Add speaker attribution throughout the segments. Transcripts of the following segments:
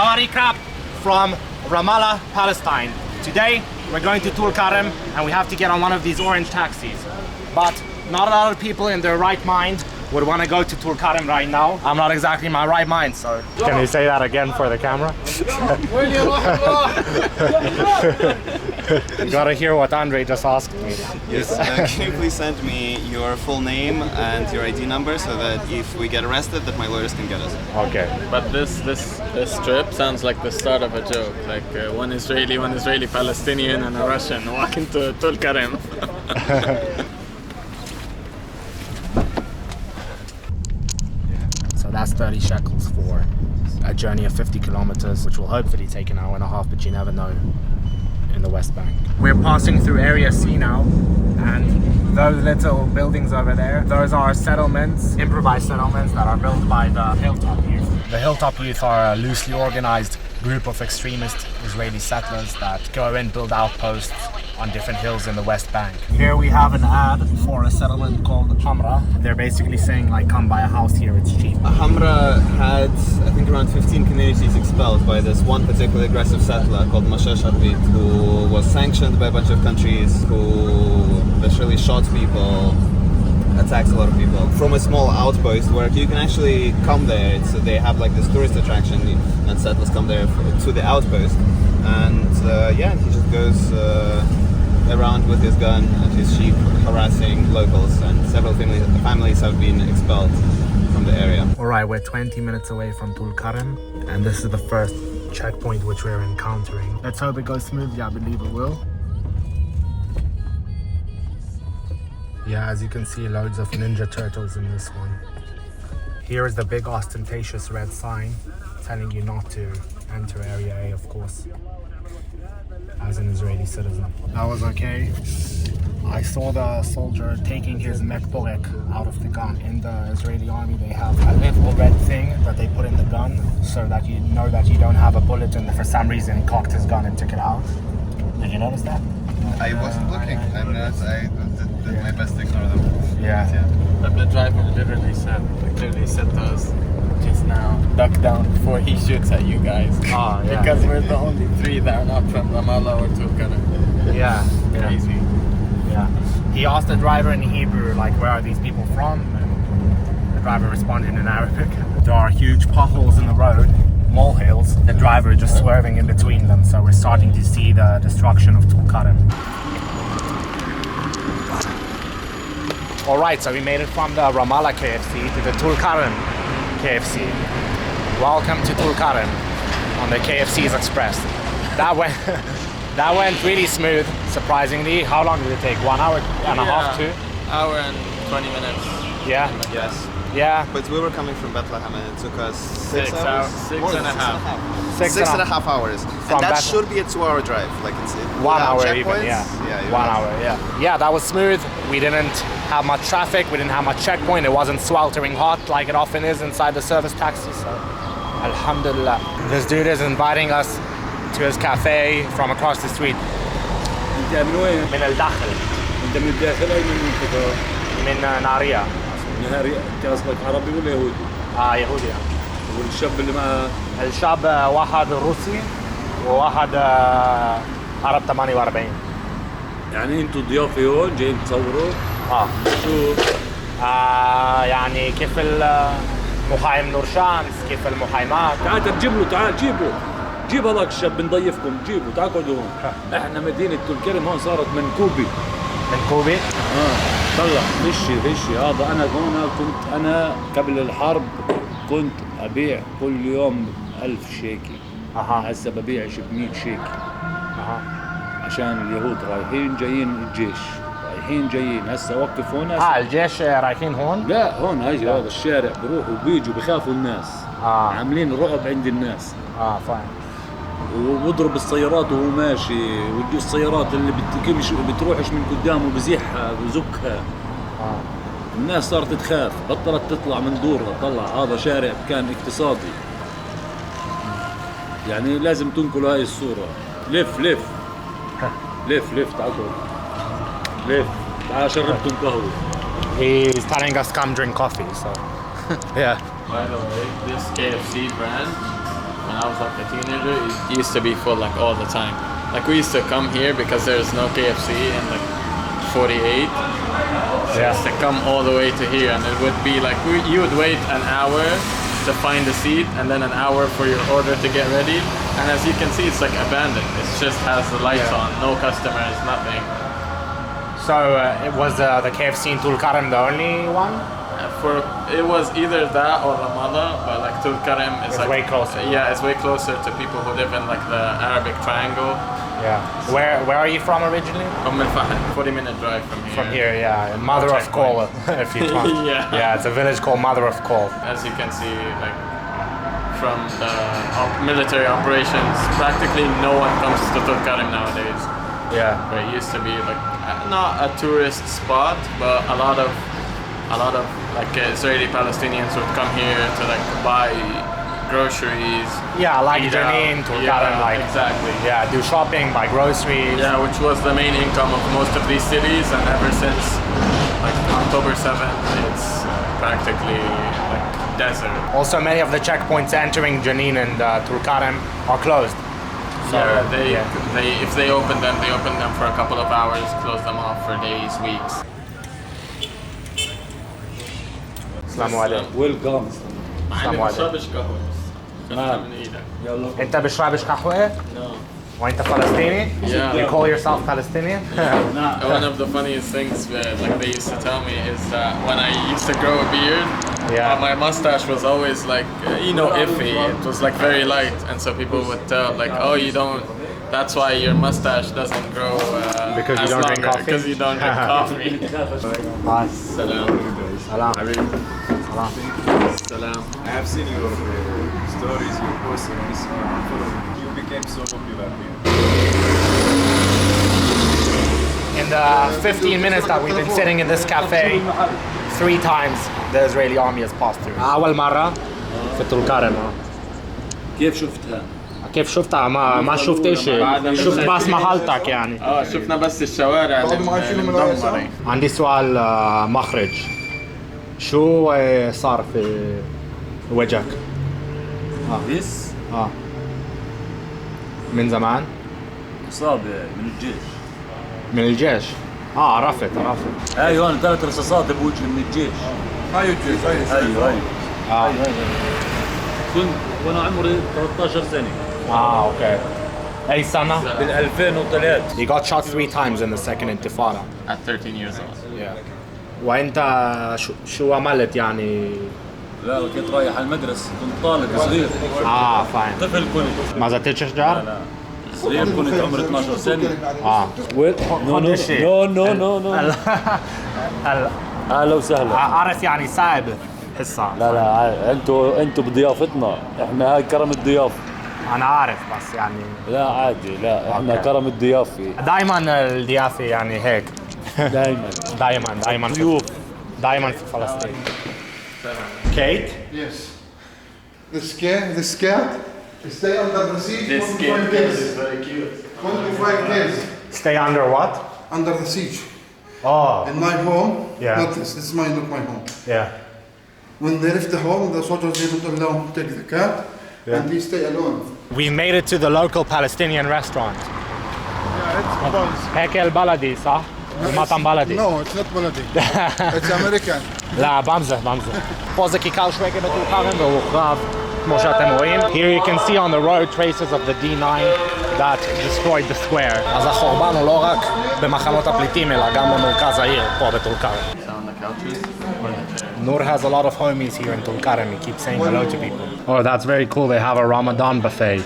Speaker 1: Sawari Krab from Ramallah, Palestine. Today we're going to Tulkarem and we have to get on one of these orange taxis. But not a lot of people in their right mind would want to go to Tulkarem right now. I'm not exactly in my right mind, so... Can you say that again for the camera? Gotta hear what Andre just asked me.
Speaker 2: Yes, can you please send me your full name and your ID number so that if we get arrested that my lawyers can get us.
Speaker 1: Okay.
Speaker 3: But this trip sounds like the start of a joke. Like one Israeli Palestinian and a Russian walking to Tulkarem.
Speaker 1: So that's 30 shekels for a journey of 50 kilometers, which will hopefully take an hour and a half, but you never know in the West Bank. We're passing through Area C now, and those little buildings over there, those are settlements, improvised settlements that are built by the Hilltop Youth. The Hilltop Youth are a loosely organized group of extremist Israeli settlers that go and build outposts on different hills in the West Bank. Here we have an ad for a settlement called Hamra. They're basically saying like, come buy a house here, it's cheap.
Speaker 2: Hamra had, I think, around 15 communities expelled by this one particularly aggressive settler called Mashash Arbit, who was sanctioned by a bunch of countries, who literally shot people, attacks a lot of people, from a small outpost where you can actually come there. So they have like this tourist attraction and settlers come there to the outpost, and yeah, he just goes around with his gun and his sheep harassing locals, and several families have been expelled from the area.
Speaker 1: Alright, we're 20 minutes away from Tulkarem and this is the first checkpoint which we're encountering. Let's hope it goes smoothly, I believe it will. Yeah, as you can see, loads of Ninja Turtles in this one. Here is the big ostentatious red sign telling you not to enter Area A, of course, as an Israeli citizen. That was okay. I saw the soldier taking his mekborek out of the gun. In the Israeli army, they have a little red thing that they put in the gun so that you know that you don't have a bullet, and for some reason he cocked his gun and took it out. Did you notice that?
Speaker 2: I wasn't looking. I did my best to ignore them.
Speaker 1: Yeah.
Speaker 3: But the driver literally clearly said to us just now, duck down before he shoots at you guys.
Speaker 1: Oh, yeah.
Speaker 3: Because we're the only three that are not from Ramallah or Tulkarem.
Speaker 1: Yeah.
Speaker 3: Crazy.
Speaker 1: Yeah. He asked the driver in Hebrew, like, where are these people from? And the driver responded in Arabic. There are huge potholes in the road, molehills. The driver is just swerving in between them, so we're starting to see the destruction of Tulkarem. Alright, so we made it from the Ramallah KFC to the Tulkarem KFC. Welcome to Tulkarem on the KFC's Express. That went really smooth, surprisingly. How long did it take? 1 hour and a half, 2?
Speaker 3: Hour and 20 minutes.
Speaker 1: Yeah?
Speaker 2: Yes.
Speaker 1: Yeah.
Speaker 2: But we were coming from Bethlehem and it took us 6
Speaker 3: 6
Speaker 2: hours?
Speaker 3: hours. Six and a half.
Speaker 2: Six and a half hours. And that should be a 2-hour drive. Like it's
Speaker 1: 1 hour even, yeah. 1 hour, yeah. Yeah, that was smooth. We didn't have much traffic, we didn't have much checkpoint. It wasn't sweltering hot like it often is inside the service taxi, so alhamdulillah. This dude is inviting us to his cafe from across the street.
Speaker 4: انت من وين؟
Speaker 1: من الداخل.
Speaker 4: انت من الداخل اي من المنطقة؟
Speaker 1: من ناريا.
Speaker 4: نهارية. انت قصدك عربي ولا يهودي؟
Speaker 1: يهودي.
Speaker 4: والشاب اللي معه؟
Speaker 1: الشاب واحد روسي وواحد عرب 48.
Speaker 4: يعني انتوا ضيافة هون جايين تصوروا؟ شو؟
Speaker 1: يعني كيف المخيم نور شمس، كيف المخيمات.
Speaker 4: تعال جيب له، تعال جيبه. جيب هذاك الشاب بنضيفكم، جيبه تعال قعدوا هون. احنا مدينة تولكرم هون صارت منكوبة.
Speaker 1: منكوبة؟
Speaker 4: طلع غشي هذا. انا هون كنت قبل الحرب كنت ابيع كل يوم 1000 شيكي. هسه ببيعش ب100 شيكي. عشان اليهود رايحين جايين الجيش. هسه وقف هون.
Speaker 1: الجيش رايحين هون؟
Speaker 4: لا هون هاي هذا الشارع بروحوا وبيجوا بخافوا الناس. عاملين رعب عند الناس.
Speaker 1: فاهم.
Speaker 4: وبضرب السيارات وهو ماشي، والسيارات اللي بتروحش من قدامه بزيحها وزكها. الناس صارت تخاف، بطلت تطلع من دورها. طلع هذا شارع كان اقتصادي. يعني لازم تنقلوا هاي الصورة. لف تعالوا لف تعال شربتم قهوة.
Speaker 1: He's telling us come drink coffee, so yeah.
Speaker 3: By the way, this KFC brand when I was like a teenager, it used to be full like all the time. Like we used to come here because there's no KFC in like 48. So
Speaker 1: Yeah.
Speaker 3: used to come all the way to here, and it would be like you would wait an hour to find a seat, and then an hour for your order to get ready. And as you can see, it's like abandoned. It just has the lights on, no customers, nothing.
Speaker 1: So it was the KFC in Tulkarem the only one?
Speaker 3: It was either that or Ramallah, but like Tulkarem is
Speaker 1: It's
Speaker 3: like
Speaker 1: way closer.
Speaker 3: Yeah, it's way closer to people who live in like the Arabic Triangle.
Speaker 1: Yeah. Where are you from originally?
Speaker 3: 40-minute drive from here.
Speaker 1: From here, yeah. Mother of Call, if you want.
Speaker 3: Yeah.
Speaker 1: Yeah, it's a village called Mother of Call.
Speaker 3: As you can see, like from the military operations, practically no one comes to Tulkarem nowadays.
Speaker 1: Yeah.
Speaker 3: Where it used to be like not a tourist spot, but a lot of like Israeli Palestinians would come here to like buy groceries.
Speaker 1: Yeah, like
Speaker 3: eat
Speaker 1: Jenin,
Speaker 3: out.
Speaker 1: Tulkarem,
Speaker 3: Yeah,
Speaker 1: like
Speaker 3: exactly.
Speaker 1: Yeah, do shopping, buy groceries.
Speaker 3: Yeah, which was the main income of most of these cities, and ever since like October 7th, it's practically like desert.
Speaker 1: Also, many of the checkpoints entering Jenin and Tulkarem are closed. So,
Speaker 3: Yeah, they if they open them for a couple of hours, close them off for days, weeks.
Speaker 1: Assalamu alaikum.
Speaker 4: ويلكم.
Speaker 3: معلم
Speaker 1: عليكم.
Speaker 3: بشربش قهوة.
Speaker 4: نعم.
Speaker 3: من ايدك.
Speaker 4: يلا.
Speaker 1: انت بشربش قهوة؟
Speaker 3: No.
Speaker 1: وانت فلسطيني?
Speaker 3: Yeah.
Speaker 1: You call yourself Palestinian?
Speaker 3: One of the funniest things that like they used to tell me is that when I used to grow a beard,
Speaker 1: Yeah.
Speaker 3: my mustache was always like iffy. It was like very light, and so people would tell like, oh, you don't. That's why your mustache doesn't grow
Speaker 1: Because you
Speaker 3: as
Speaker 1: don't drink
Speaker 3: longer,
Speaker 1: coffee?
Speaker 3: Because you don't drink coffee.
Speaker 1: Hi.
Speaker 3: Salam.
Speaker 1: Salam. Salam.
Speaker 3: Salam.
Speaker 5: I have seen your stories, your posts on Instagram. I'm following. You became so popular here.
Speaker 1: In the 15 minutes that we've been sitting in this cafe, 3 times the Israeli army has passed through. أول مرة في طولكرم.
Speaker 4: كيف شفتها؟
Speaker 1: كيف شفتها؟ ما شفت شيء. شفت بس محلتك يعني.
Speaker 3: شفنا بس الشوارع المدمرة.
Speaker 1: عندي سؤال مخرج. شو صار في وجهك؟
Speaker 4: بس
Speaker 1: من زمان؟
Speaker 4: إصابة من الجيش.
Speaker 1: من الجيش؟ عرفت.
Speaker 4: ايوه انا 3 رصاصات بوجهي من الجيش. ايوه كنت وانا عمري 13 سنة.
Speaker 1: اوكي. أي سنة؟
Speaker 4: بال 2003.
Speaker 1: He got shot 3 times in the second intifada.
Speaker 3: At 13 years old.
Speaker 1: Yeah. وانت شو عملت يعني؟
Speaker 4: لا كنت رايح على المدرسة، كنت طالب صغير.
Speaker 1: فاين.
Speaker 4: طفل كنت.
Speaker 1: ما زدتش شجار؟
Speaker 4: لا صغير كنت عمري 12 سنة. نو اهلا وسهلا.
Speaker 1: عارف يعني صعب حصة.
Speaker 4: لا انتوا بضيافتنا، احنا هاي كرم الضيافة.
Speaker 1: انا عارف بس يعني
Speaker 4: لا عادي، لا احنا كرم الضيافة.
Speaker 1: دايما الضيافة يعني هيك. دايما
Speaker 4: ضيوف.
Speaker 1: دايما في فلسطين. Kate?
Speaker 5: Yes. The scared. Stay under the siege.
Speaker 3: This
Speaker 5: 25
Speaker 3: kid
Speaker 5: days.
Speaker 3: is very cute.
Speaker 5: 25 days.
Speaker 1: Stay under what?
Speaker 5: Under the siege.
Speaker 1: Oh,
Speaker 5: In my home.
Speaker 1: Yeah.
Speaker 5: Not this. This is not my home.
Speaker 1: yeah.
Speaker 5: When they left the home, the soldiers didn't allow him to take the cat, and he stay alone.
Speaker 1: We made it to the local Palestinian restaurant.
Speaker 5: Yeah, it's
Speaker 1: هيك البلدي صح؟ المطعم بلدي.
Speaker 5: No, it's not Baladi. It's American.
Speaker 1: لا بمزح. بوزك يكال شوي قبل القارن وخاف כמו שאתם רואים. Here you can see on the road traces of the D9 that destroyed the square. אז החורבן הוא לא רק במחנות הפליטים אלא גם במרכז העיר פה בטולקרם.
Speaker 3: On the couches.
Speaker 1: Noor has a lot of homies here in Tulkarem. He keeps saying hello to people. Oh, that's very cool. They have a Ramadan buffet.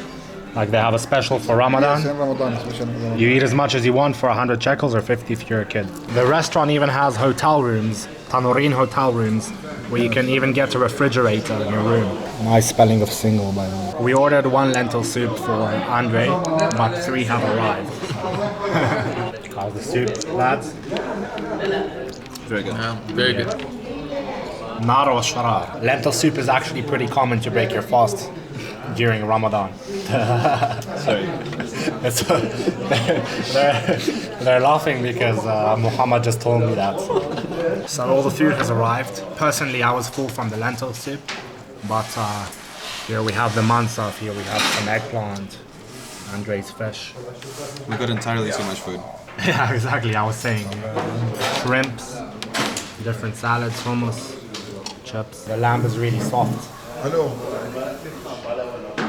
Speaker 1: Like they have a special for Ramadan.
Speaker 5: Ramadan, especially Ramadan.
Speaker 1: You eat as much as you want for 100 shekels or 50 if you're a kid. The restaurant even has hotel rooms, Tanurin hotel rooms, where you can even get a refrigerator in your room. Nice spelling of single, by the way. We ordered 1 lentil soup for Andre, but 3 have arrived. How's the soup, lads?
Speaker 3: Very good. Very good.
Speaker 1: Naro sharar. Lentil soup is actually pretty common to break your fast during Ramadan.
Speaker 3: Sorry.
Speaker 1: They're laughing because Muhammad just told me that. So all the food has arrived. Personally, I was full from the lentil soup, but Here we have the mansaf, here we have some eggplant, Andre's fish.
Speaker 2: We got entirely too much food.
Speaker 1: Yeah, exactly, I was saying. Shrimps, different salads, hummus, chips. The lamb is really soft.
Speaker 6: Hello.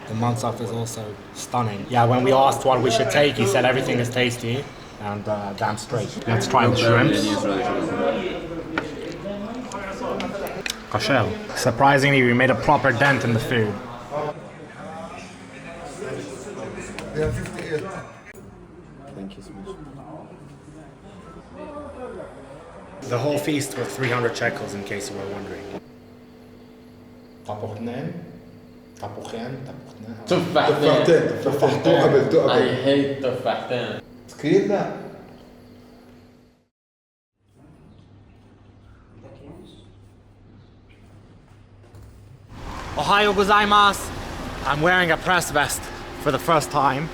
Speaker 1: The mansaf is also stunning. Yeah, when we asked what we should take, he said everything is tasty and damn straight. Let's try the shrimps. Kosher. Surprisingly, we made a proper dent in the food.
Speaker 6: They are 58.
Speaker 2: Thank you so much.
Speaker 1: The whole feast was 300 shekels, in case you were wondering. طبخنين طبخين طبخنين
Speaker 3: تفاحتين. I hate تفاحتين.
Speaker 6: سكرين لا.
Speaker 1: Ohayo gozaimasu. I'm wearing a press vest for the first time.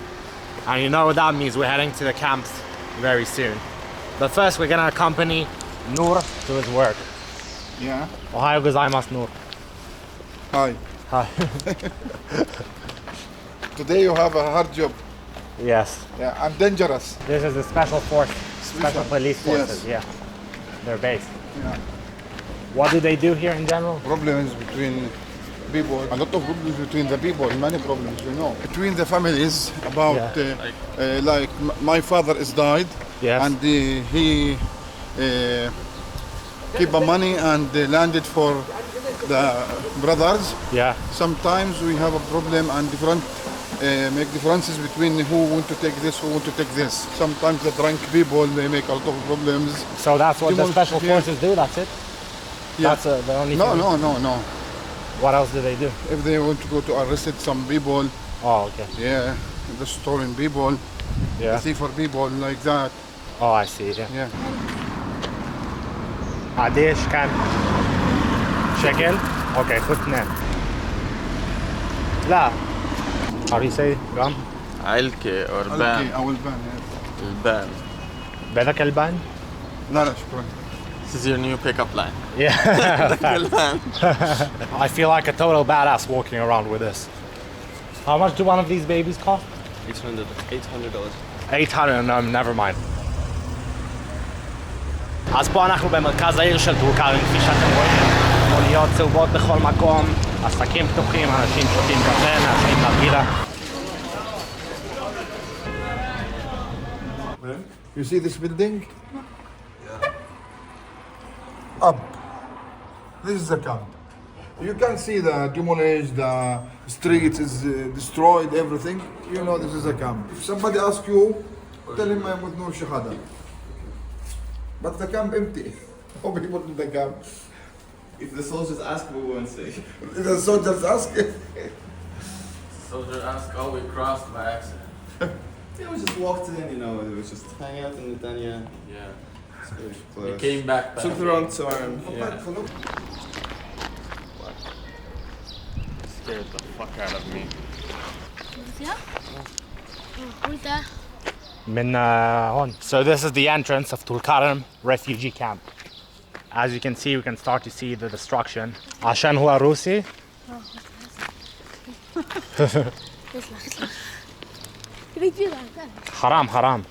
Speaker 1: And you know what that means, we're heading to the camps very soon. But first we're gonna accompany Noor to his work.
Speaker 6: Yeah.
Speaker 1: Ohayo gozaimasu, Noor.
Speaker 6: Hi.
Speaker 1: Hi.
Speaker 6: Today you have a hard job.
Speaker 1: Yes.
Speaker 6: Yeah, and dangerous.
Speaker 1: This is the special force, special police forces,
Speaker 6: Yes.
Speaker 1: yeah. They're based.
Speaker 6: Yeah.
Speaker 1: What do they do here in general?
Speaker 6: Problems between people. A lot of problems between the people. Many problems, you know. Between the families about like my father is died.
Speaker 1: Yes.
Speaker 6: And he keep the money and landed for the brothers.
Speaker 1: Yeah.
Speaker 6: Sometimes we have a problem and different make differences between who want to take this, who want to take this. Sometimes the drunk people, they make a lot of problems.
Speaker 1: So that's what the special
Speaker 6: Yeah.
Speaker 1: forces do, that's it?
Speaker 6: Yeah.
Speaker 1: That's the only
Speaker 6: No,
Speaker 1: thing?
Speaker 6: no.
Speaker 1: What else do they do?
Speaker 6: If they want to go to arrest some people,
Speaker 1: Oh, okay.
Speaker 6: yeah, the stolen people,
Speaker 1: Yeah.
Speaker 6: thief for people like that.
Speaker 1: Oh, I see, yeah.
Speaker 6: Yeah.
Speaker 1: قديش كان شكل؟ اوكي خذ اثنين. لا. How do you say gram?
Speaker 3: علكة or
Speaker 6: Okay,
Speaker 3: ban.
Speaker 6: I will ban. Yeah.
Speaker 3: البان.
Speaker 1: بدك البان؟
Speaker 6: لا شكرا.
Speaker 3: This is your new pickup line.
Speaker 1: Yeah.
Speaker 3: البان.
Speaker 1: I feel like a total badass walking around with this. How much do one of these babies cost?
Speaker 2: $800.
Speaker 1: 800, no, never mind. אז פה אנחנו במרכז העיר של טולקרם, כפי שאתם רואים, מוניות צהובות בכל מקום, עסקים פתוחים, אנשים שותים קפה, מעשנים נרגילה.
Speaker 6: You see this building? Up. This is the camp. You can see the demolished, the streets is destroyed, everything. You know this is a camp. If somebody asks you, tell him I'm with Nur Shahada. But the camp empty. No people in the camp.
Speaker 2: If the soldiers ask, we won't say.
Speaker 6: The soldiers ask.
Speaker 3: Soldier asked, oh, we crossed by accident.
Speaker 2: Yeah, we just walked in, you know, we was just hanging out in Netanya.
Speaker 3: Yeah.
Speaker 2: We
Speaker 3: We came back.
Speaker 2: took the wrong turn.
Speaker 3: Yeah. Scared the fuck out of me.
Speaker 1: من هون. So this is the entrance of Tulkarem refugee camp. As you can see, we can start to see the destruction. عشان هو روسي. حرام حرام.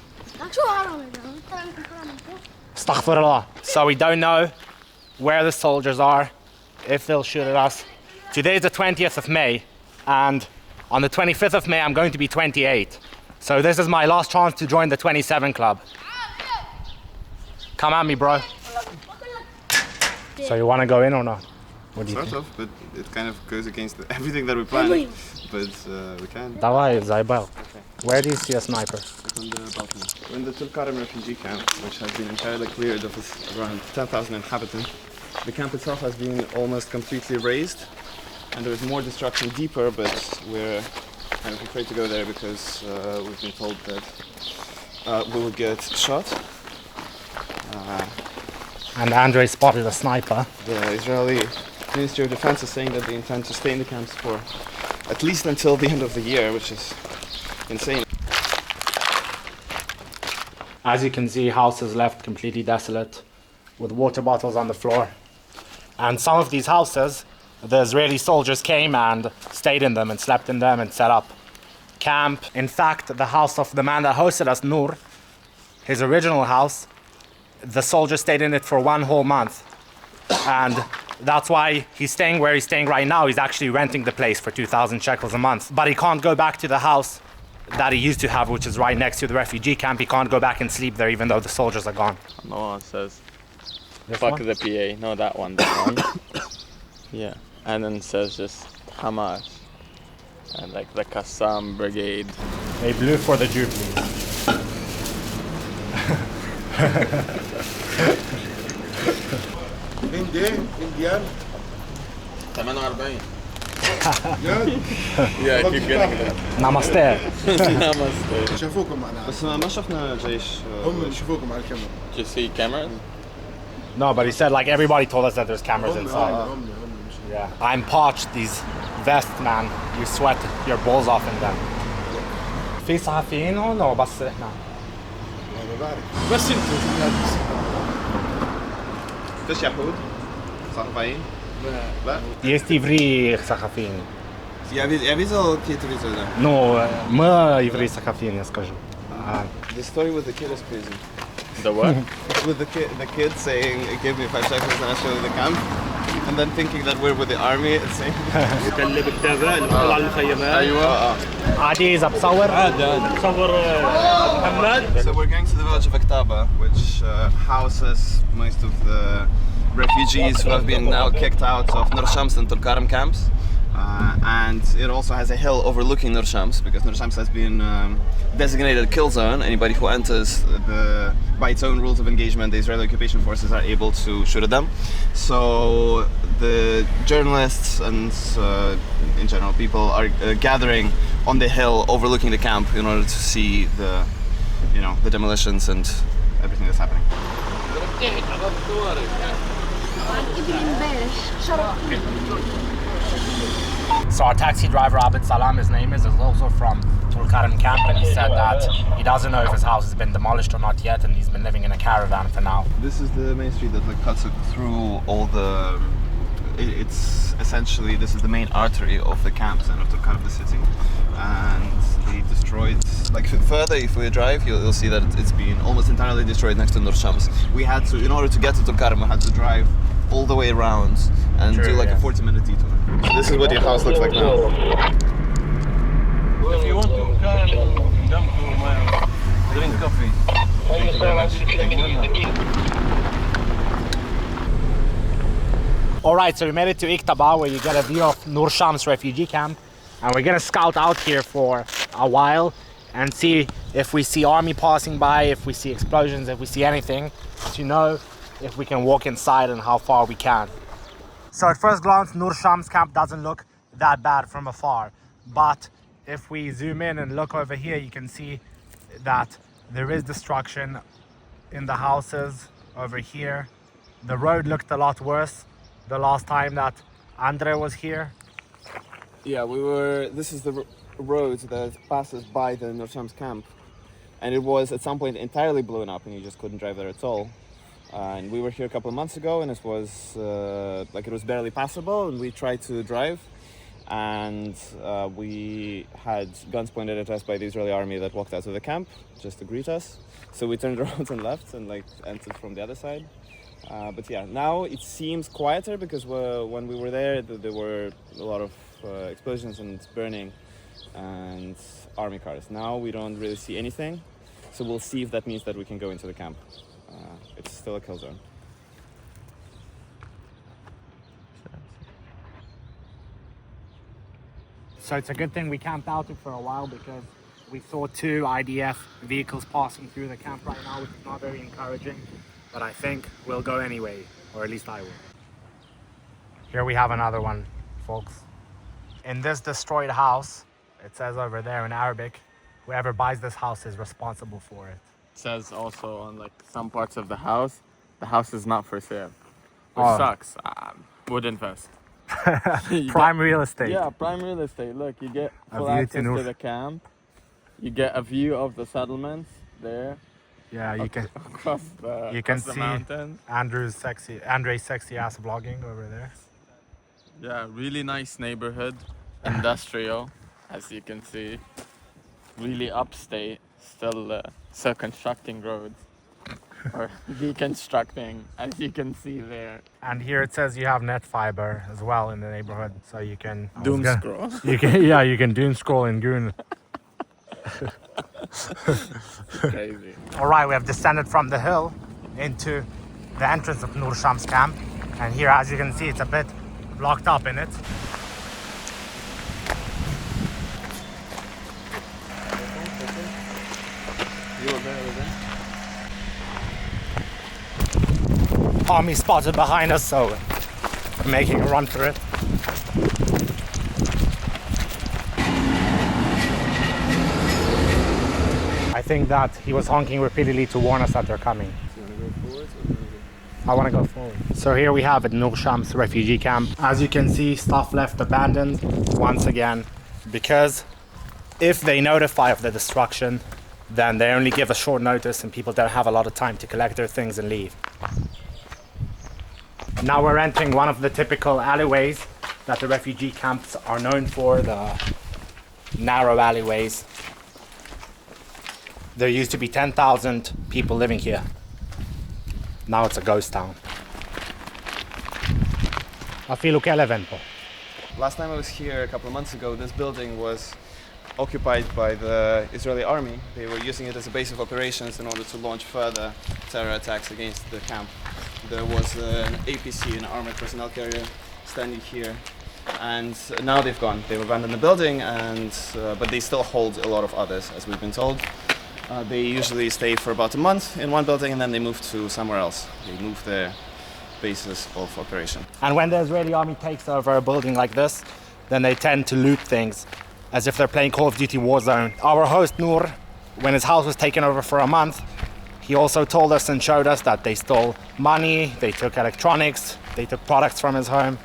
Speaker 1: استغفر الله. So we don't know where the soldiers are, if they'll shoot at us. Today is the 20th of May, and on the 25th of May I'm going to be 28. So this is my last chance to join the 27 club. Come at me, bro. So you want to go in or not? What do you
Speaker 2: Sort
Speaker 1: think?
Speaker 2: of, but it kind of goes against everything that we planned. But we can.
Speaker 1: Давай, заебал. Where do you see a sniper?
Speaker 2: On the balcony. We're in the Tulkarem refugee camp, which has been entirely cleared of its around 10,000 inhabitants. The camp itself has been almost completely razed, and there is more destruction deeper, but we're kind of afraid to go there because we've been told that we will get shot.
Speaker 1: And Andre spotted a sniper.
Speaker 2: The Israeli Ministry of Defense is saying that they intend to stay in the camps for at least until the end of the year, which is insane.
Speaker 1: As you can see, houses left completely desolate with water bottles on the floor. And some of these houses, the Israeli soldiers came and stayed in them and slept in them and set up camp. In fact, the house of the man that hosted us, Noor, his original house, the soldiers stayed in it for 1 whole month. And that's why he's staying where he's staying right now. He's actually renting the place for 2,000 shekels a month. But he can't go back to the house that he used to have, which is right next to the refugee camp. He can't go back and sleep there even though the soldiers are gone.
Speaker 3: No, it says,
Speaker 1: This
Speaker 3: fuck
Speaker 1: one?
Speaker 3: the PA. No, that one. Yeah. And then it says just Hamas. And like the Qassam Brigade.
Speaker 1: They blew for the Jubilees.
Speaker 6: Indian.
Speaker 2: 48.
Speaker 3: Yeah, keep getting that.
Speaker 1: Namaste.
Speaker 3: Namaste.
Speaker 6: شافوكم معنا
Speaker 2: بس ما شفنا جيش
Speaker 6: هم شافوكم على الكاميرا
Speaker 3: Did you see cameras?
Speaker 1: No, but he said like everybody told us that there's cameras inside.
Speaker 6: هم
Speaker 1: Yeah. I'm parched, these vests, man. You sweat your balls off in them. في صحفيين هون ولا بس احنا؟
Speaker 6: ما بعرف بس انتوا
Speaker 2: فيش يهود صحفيين لا
Speaker 1: Jest ivri صحفيين.
Speaker 2: я видел какие-то видео да.
Speaker 1: No, мы иври صحفيين, я скажу.
Speaker 2: The story with the kid is crazy.
Speaker 3: The what?
Speaker 2: With the kid saying give me 5 seconds and I'll show you the camp and then thinking that we're with the army and saying
Speaker 7: اللي بالتابع اللي طلع المخيمات
Speaker 3: أيوة.
Speaker 1: عادي إذا بصور.
Speaker 7: صور محمد.
Speaker 2: So we're going to the village of Ektaba, which houses most of the refugees who have been now kicked out of Nur Shams and Tulkarem camps. And it also has a hill overlooking Nur Shams because Nur Shams has been designated a kill zone. Anybody who enters by its own rules of engagement, the Israeli occupation forces are able to shoot at them. So the journalists and in general people are gathering on the hill overlooking the camp in order to see the demolitions and everything that's happening.
Speaker 1: So our taxi driver, Abed Salam, his name is also from Tulkarem camp, and he said that he doesn't know if his house has been demolished or not yet, and he's been living in a caravan for now.
Speaker 2: This is the main street that like cuts through all the. It's essentially this is the main artery of the camp center of Tulkarem, the city, and they destroyed. Like further, if we drive, you'll see that it's been almost entirely destroyed next to Nur Shams. We had to, in order to get to Tulkarem, we had to drive all the way around and do like a 40-minute detour. So this is what your house looks like now.
Speaker 7: If you want to come to my drink coffee. Thank you very much.
Speaker 1: All right, so we made it to Iktaba, where you get a view of Nur Shams refugee camp, and we're gonna scout out here for a while and see if we see army passing by, if we see explosions, if we see anything, to know if we can walk inside and how far we can. So at first glance, Nur Shams camp doesn't look that bad from afar, but if we zoom in and look over here, you can see that there is destruction in the houses over here. The road looked a lot worse the last time that Andre was here.
Speaker 2: Yeah, this is the road that passes by the Nur Shams camp, and it was at some point entirely blown up and you just couldn't drive there at all. And we were here a couple of months ago and it was like it was barely passable, and we tried to drive and we had guns pointed at us by the Israeli army that walked out of the camp just to greet us. So we turned around and left and like entered from the other side. But yeah, now it seems quieter because when we were there were a lot of explosions and burning and army cars. Now we don't really see anything, so we'll see if that means that we can go into the camp. It's still a kill zone.
Speaker 1: So it's a good thing we camped out here for a while, because we saw 2 IDF vehicles passing through the camp right now, which is not very encouraging, but I think we'll go anyway, or at least I will. Here we have another one, folks. In this destroyed house, it says over there in Arabic, whoever buys this house is responsible for it.
Speaker 3: It says also on like some parts of the house is not for sale, which sucks. Would invest.
Speaker 1: Prime real estate.
Speaker 3: Yeah, prime real estate. Look, you get full
Speaker 1: view to
Speaker 3: access
Speaker 1: Nur.
Speaker 3: to the camp. You get a view of the settlements there.
Speaker 1: Yeah, you can
Speaker 3: across the
Speaker 1: you can
Speaker 3: across the
Speaker 1: see
Speaker 3: mountains.
Speaker 1: Andre's sexy ass vlogging over there.
Speaker 3: Yeah, really nice neighborhood, industrial, as you can see. Really upstate, still constructing roads. Or deconstructing, as you can see there.
Speaker 1: And here it says you have net fiber as well in the neighborhood, so you can
Speaker 3: Doom scroll.
Speaker 1: You can doom scroll in Goon.
Speaker 3: Crazy.
Speaker 1: All right, we have descended from the hill into the entrance of Nur Shams camp, and here, as you can see, it's a bit blocked up in it. Army spotted behind us, so we're making a run for it. I think that he was honking repeatedly to warn us that they're coming. I want to go forward. So here we have it, Nur Shams refugee camp. As you can see, stuff left abandoned once again, because if they notify of the destruction, then they only give a short notice and people don't have a lot of time to collect their things and leave. Now we're entering one of the typical alleyways that the refugee camps are known for, the narrow alleyways. There used to be 10,000 people living here. Now it's a ghost town. Afilo che l'evento.
Speaker 2: Last time I was here a couple of months ago, this building was occupied by the Israeli army. They were using it as a base of operations in order to launch further terror attacks against the camp. There was an APC, an armored personnel carrier, standing here, and now they've gone. They've abandoned the building, but they still hold a lot of others, as we've been told. They usually stay for about a month in one building and then they move to somewhere else. They move their bases of operation.
Speaker 1: And when the Israeli army takes over a building like this, then they tend to loot things as if they're playing Call of Duty Warzone. Our host Nur, when his house was taken over for a month, he also told us and showed us that they stole money, they took electronics, they took products from his home.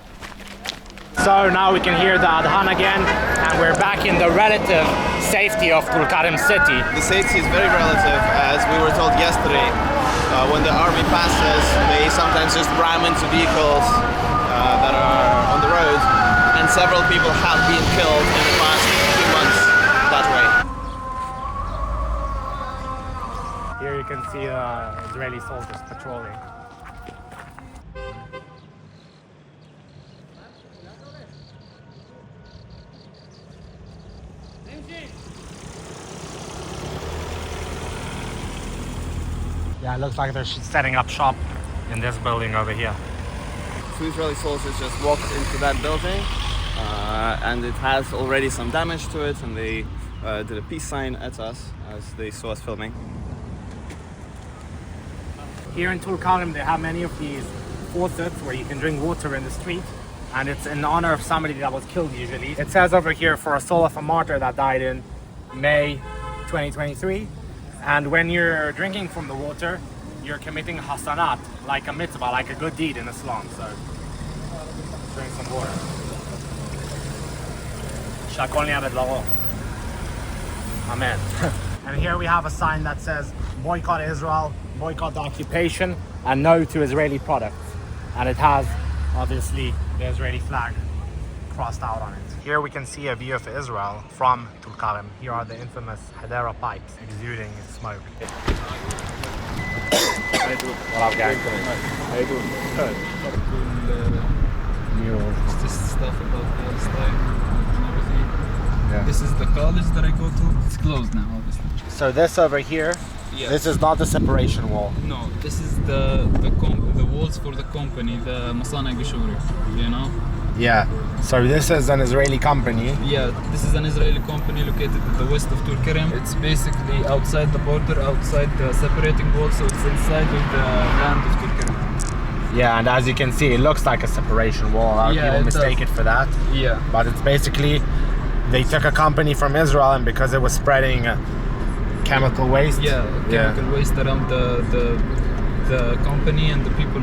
Speaker 1: So now we can hear the Adhan again, and we're back in the relative safety of Tulkarem city.
Speaker 2: The safety is very relative, as we were told yesterday. When the army passes, they sometimes just ram into vehicles that are on the road, and several people have been killed in the past few months that way.
Speaker 1: Here you can see Israeli soldiers patrolling. Yeah, it looks like they're setting up shop in this building over here.
Speaker 2: Two Israeli soldiers just walked into that building, and it has already some damage to it, and they did a peace sign at us as they saw us filming.
Speaker 1: Here in Tulkarem, they have many of these faucets where you can drink water in the street, and it's in honor of somebody that was killed usually. It says over here, for a soul of a martyr that died in May 2023. And when you're drinking from the water, you're committing hasanat, like a mitzvah, like a good deed in Islam. So, drink some water. Shakol ni'amed la'o. Amen. And here we have a sign that says, boycott Israel, boycott the occupation, and no to Israeli products. And it has, obviously, the Israeli flag crossed out on it. Here we can see a view of Israel from Tulkarem. Here are the infamous Hadera pipes exuding smoke. What up, guys?
Speaker 5: Murals. This stuff about Palestine and everything. Yeah. This is the college that I go to. It's closed now, obviously.
Speaker 1: So this over here,
Speaker 5: yes.
Speaker 1: This is not the separation wall.
Speaker 5: No, this is the walls for the company, the Masana Gishuri, you know?
Speaker 1: Yeah. So this is an Israeli company.
Speaker 5: Yeah, this is an Israeli company located in the west of Tulkarem. It's basically outside the border, outside the separating wall, so it's inside of the land of Tulkarem.
Speaker 1: Yeah, and as you can see, it looks like a separation wall. People mistake it for that.
Speaker 5: Yeah.
Speaker 1: But it's basically, they took a company from Israel, and because it was spreading chemical waste.
Speaker 5: Yeah, chemical waste around the company, and the people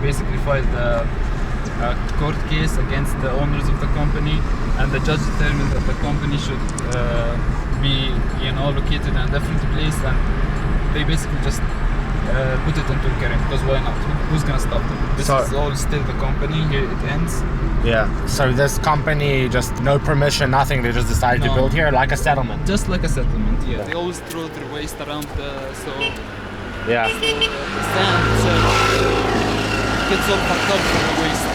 Speaker 5: basically filed a court case against the owners of the company, and the judge determined that the company should be, located in a different place, and they basically just put it in Tulkarem, because why not? Who's gonna stop them? This
Speaker 1: So-
Speaker 5: is all still the company. Here it ends.
Speaker 1: Yeah. So this company, just no permission, nothing. They just decided to
Speaker 5: No.
Speaker 1: build here like a settlement.
Speaker 5: Just like a settlement. Yeah. They always throw their waste around, so
Speaker 1: Yeah.
Speaker 5: the sand gets all packed up from the waste.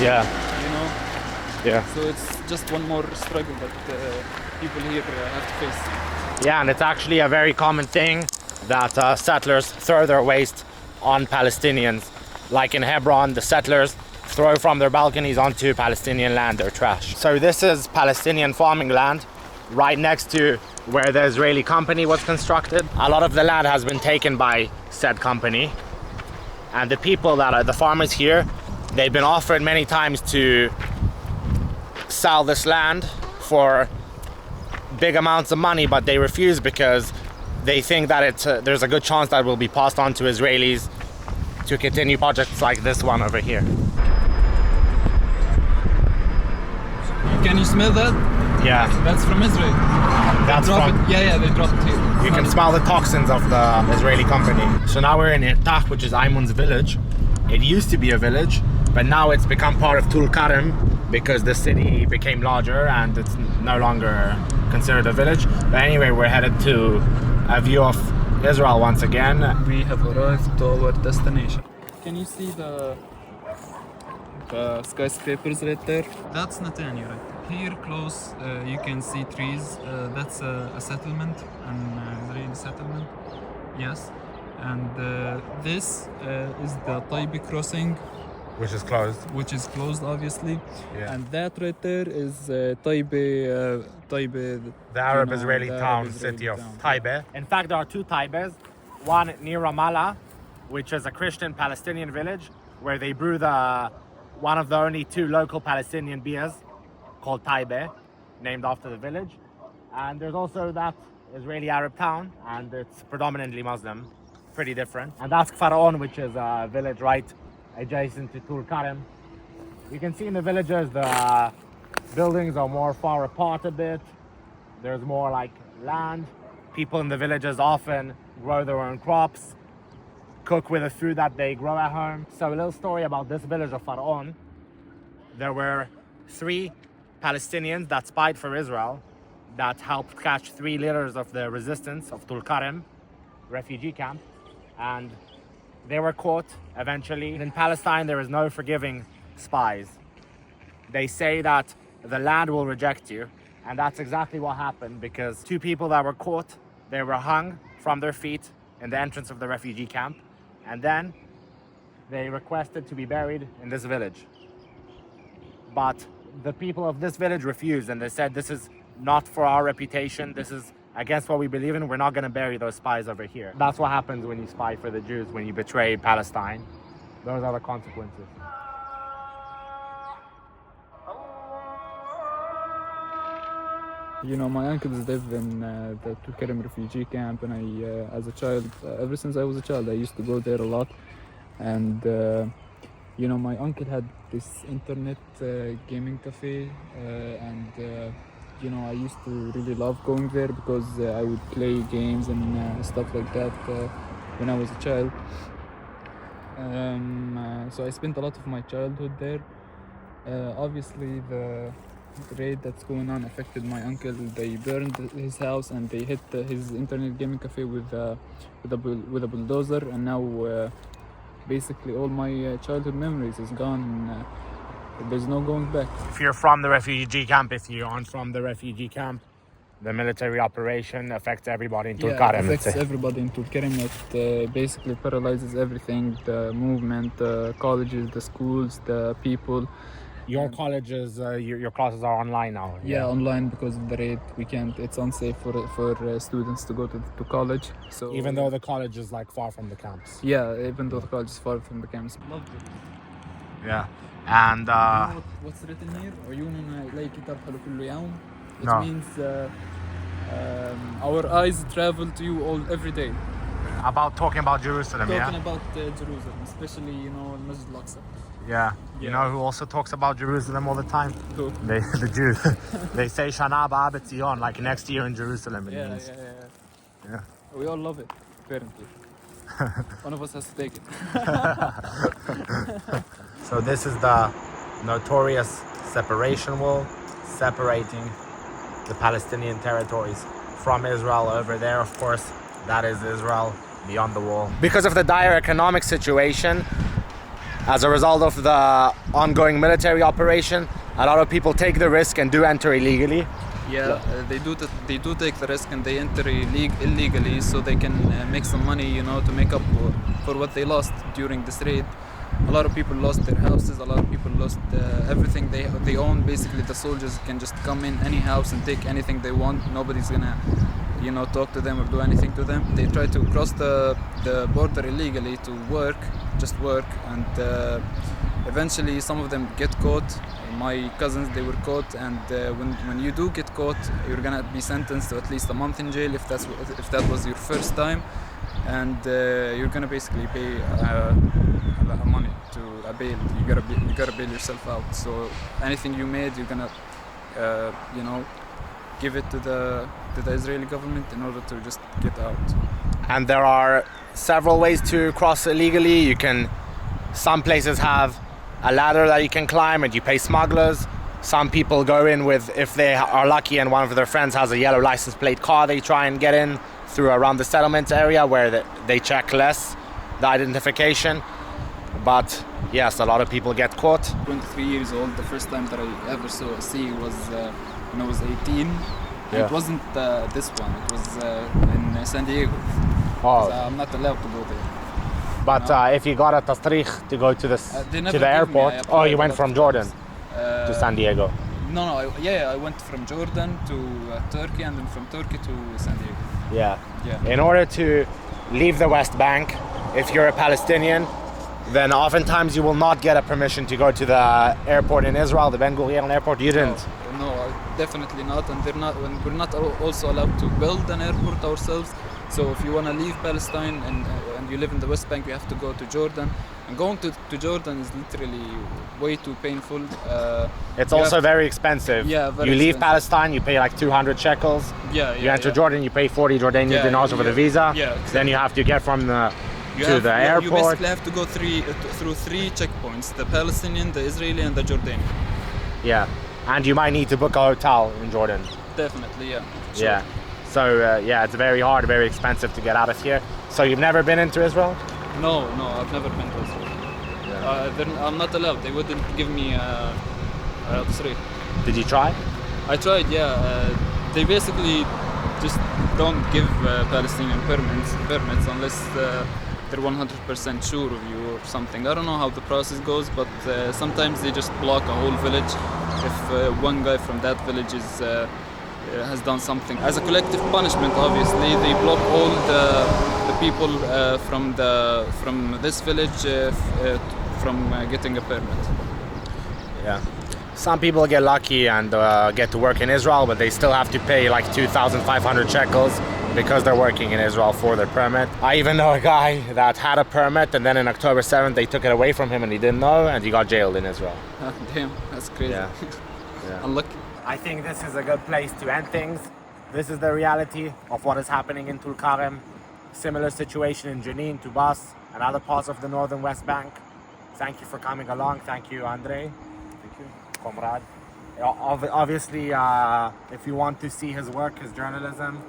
Speaker 1: Yeah.
Speaker 5: You know.
Speaker 1: Yeah.
Speaker 5: So it's just one more struggle that people here have to face.
Speaker 1: Yeah, and it's actually a very common thing that settlers throw their waste on Palestinians. Like in Hebron, the settlers throw from their balconies onto Palestinian land their trash. So this is Palestinian farming land right next to where the Israeli company was constructed. A lot of the land has been taken by said company. And the people that are the farmers here, they've been offered many times to sell this land for big amounts of money, but they refuse because they think that there's a good chance that it will be passed on to Israelis to continue projects like this one over here.
Speaker 5: Can you smell that?
Speaker 1: Yeah,
Speaker 5: That's from Israel.
Speaker 1: that's
Speaker 5: Drop
Speaker 1: from.
Speaker 5: it. Yeah, they dropped it here.
Speaker 1: You can smell the toxins of the Israeli company. So now we're in Irtaq, which is Aymun's village. It used to be a village, but now it's become part of Tulkarem because the city became larger and it's no longer considered a village. But anyway, we're headed to a view of Israel once again.
Speaker 5: We have arrived to our destination. Can you see the skyscrapers right there? That's Netanya right there. Here close you can see trees. That's a settlement, an Israeli settlement. Yes. And this is the Taibe crossing,
Speaker 1: Which is closed.
Speaker 5: which is closed obviously.
Speaker 1: Yeah.
Speaker 5: And that right there is Taibe.
Speaker 1: The Arab-Israeli town, city of Taibe. In fact, there are two Taibes. One near Ramallah, which is a Christian Palestinian village where they brew one of the only two local Palestinian beers called Taibe, named after the village. And there's also that Israeli Arab town, and it's predominantly Muslim, pretty different. And that's Faraon, which is a village right adjacent to Tulkarem. You can see in the villages the buildings are more far apart a bit. There's more like land. People in the villages often grow their own crops, cook with the food that they grow at home. So a little story about this village of Faraon. There were 3 Palestinians that spied for Israel that helped catch 3 leaders of the resistance of Tulkarem refugee camp, and they were caught eventually. In Palestine, there is no forgiving spies. They say that the land will reject you, and that's exactly what happened, because 2 people that were caught, they were hung from their feet in the entrance of the refugee camp, and then they requested to be buried in this village. But the people of this village refused, and they said, this is not for our reputation, this is against what we believe in, we're not going to bury those spies over here. That's what happens when you spy for the Jews, when you betray Palestine. Those are the consequences.
Speaker 5: You know, my uncles live in the Tulkarem refugee camp, and I, as a child, ever since I was a child, I used to go there a lot. And you know, my uncle had this internet gaming cafe, and you know, I used to really love going there because I would play games and stuff like that when I was a child. So I spent a lot of my childhood there. Obviously, the raid that's going on affected my uncle. They burned his house and they hit his internet gaming cafe with a bulldozer, and now basically all my childhood memories is gone. There's no going back.
Speaker 1: If you're from the refugee camp, if you aren't from the refugee camp, the military operation affects everybody in Tulkarem.
Speaker 5: It affects everybody in Tulkarem. It basically paralyzes everything, the movement, the colleges, the schools, the people.
Speaker 1: Your colleges, your classes are online now.
Speaker 5: Yeah, online because of the raid. We can't. It's unsafe for students to go to college. So
Speaker 1: Even though the college is like far from the camps.
Speaker 5: yeah, even though the college is far from the camps. Loved it.
Speaker 1: Yeah. And
Speaker 5: What's written here? عيوننا إليك ترحل كل يوم. It
Speaker 1: No.
Speaker 5: means our eyes travel to you every day.
Speaker 1: about talking about Jerusalem,
Speaker 5: Talking
Speaker 1: yeah?
Speaker 5: about Jerusalem, especially Masjid Al-Aqsa.
Speaker 1: Yeah. You
Speaker 5: Yeah.
Speaker 1: know who also talks about Jerusalem all the time?
Speaker 5: Who?
Speaker 1: The Jews. They say Shana Ba'abet Zion, like next year in Jerusalem. It
Speaker 5: Yeah,
Speaker 1: means.
Speaker 5: yeah.
Speaker 1: Yeah.
Speaker 5: We all love it, apparently. One of us has to take it.
Speaker 1: So this is the notorious separation wall separating the Palestinian territories from Israel. Over there, of course, that is Israel beyond the wall. Because of the dire economic situation, as a result of the ongoing military operation, a lot of people take the risk and do enter illegally.
Speaker 5: Yeah, they do take the risk and they enter illegally so they can make some money, you know, to make up for what they lost during this raid. A lot of people lost their houses, a lot of people lost everything they own. Basically, the soldiers can just come in any house and take anything they want. Nobody's gonna, you know, talk to them or do anything to them. They try to cross the border illegally to just work, and eventually some of them get caught. My cousins, they were caught, and when you do get caught, you're gonna be sentenced to at least a month in jail if that was your first time, and you're gonna basically pay money to a bail. You gotta bail yourself out. So anything you made, you're gonna you know, give it to the Israeli government in order to just get out.
Speaker 1: And there are several ways to cross illegally. Some places have a ladder that you can climb and you pay smugglers. Some people go in with, if they are lucky and one of their friends has a yellow license plate car, they try and get in through around the settlement area where they check less the identification. But yes, a lot of people get caught.
Speaker 5: 23 years old, the first time that I ever saw a sea was when I was 18.
Speaker 1: Yeah.
Speaker 5: It wasn't this one, it was in San Diego.
Speaker 1: Oh.
Speaker 5: I'm not allowed to go there.
Speaker 1: But if you got a tasrikh to go to
Speaker 5: they never
Speaker 1: the
Speaker 5: gave me.
Speaker 1: airport,
Speaker 5: I applied
Speaker 1: you
Speaker 5: a
Speaker 1: went
Speaker 5: lot
Speaker 1: from
Speaker 5: of
Speaker 1: Jordan
Speaker 5: times.
Speaker 1: to San Diego.
Speaker 5: No, I went from Jordan to Turkey, and then from Turkey to San Diego.
Speaker 1: Yeah.
Speaker 5: Yeah.
Speaker 1: In order to leave the West Bank, if you're a Palestinian, then oftentimes you will not get a permission to go to the airport in Israel, the Ben Gurion airport. You didn't.
Speaker 5: No, definitely not, and we're not also allowed to build an airport ourselves. So if you want to leave Palestine and you live in the West Bank, you have to go to Jordan. And going to Jordan is literally way too painful.
Speaker 1: It's also very expensive.
Speaker 5: Yeah, very
Speaker 1: You leave
Speaker 5: expensive.
Speaker 1: Palestine, you pay like 200 shekels.
Speaker 5: Yeah,
Speaker 1: You enter Jordan, you pay 40 Jordanian dinars over the visa.
Speaker 5: Yeah, exactly.
Speaker 1: Then you have to get from the airport.
Speaker 5: You basically have to go through three checkpoints: the Palestinian, the Israeli, and the Jordanian.
Speaker 1: Yeah, and you might need to book a hotel in Jordan.
Speaker 5: Definitely, yeah. Sure.
Speaker 1: Yeah. So it's very hard, very expensive to get out of here. So you've never been into Israel?
Speaker 5: No, I've never been to Israel.
Speaker 1: Yeah.
Speaker 5: I'm not allowed. They wouldn't give me a tasrikh.
Speaker 1: Did you try?
Speaker 5: I tried, yeah. They basically just don't give Palestinian permits unless they're 100% sure of you or something. I don't know how the process goes, but sometimes they just block a whole village if one guy from that village has done something. As a collective punishment, obviously, they block all the people from this village from getting a permit.
Speaker 1: Yeah. Some people get lucky and get to work in Israel, but they still have to pay like 2,500 shekels because they're working in Israel for their permit. I even know a guy that had a permit and then in October 7th they took it away from him and he didn't know and he got jailed in Israel.
Speaker 5: Damn, that's crazy.
Speaker 1: Yeah. Yeah.
Speaker 5: Unlucky.
Speaker 1: I think this is a good place to end things. This is the reality of what is happening in Tulkarem. Similar situation in Jenin, Tubas, and other parts of the northern West Bank. Thank you for coming along. Thank you, Andre. Thank you, comrade. Obviously, if you want to see his work, his journalism,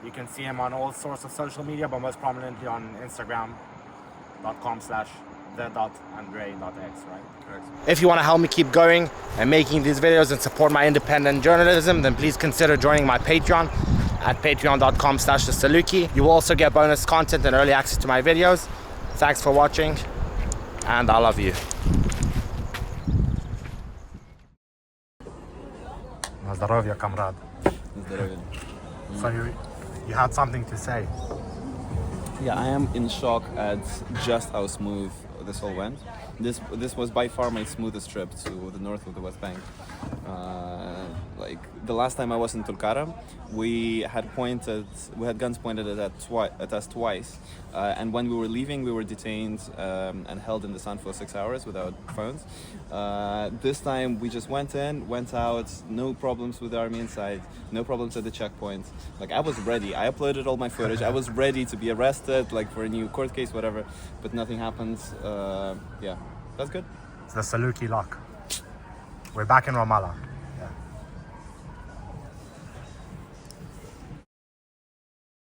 Speaker 1: you can see him on all sorts of social media, but most prominently on Instagram.com/the.andre.x, right? Correct. If you want to help me keep going and making these videos and support my independent journalism, then please consider joining my Patreon at patreon.com/thesaluki. You will also get bonus content and early access to my videos. Thanks for watching, and I love you. Здоровья, comrade. So you had something to say.
Speaker 2: Yeah, I am in shock at just how smooth this all went. This was by far my smoothest trip to the north of the West Bank. Like the last time I was in Tulkarem, we had guns pointed at us twice, and when we were leaving, we were detained and held in the sun for 6 hours without phones. This time we just went in, went out, no problems with the army inside, no problems at the checkpoint. Like I was ready. I uploaded all my footage. I was ready to be arrested, like for a new court case, whatever. But nothing happens. Yeah, that's good.
Speaker 1: It's the Saluki lock. We're back in Ramallah.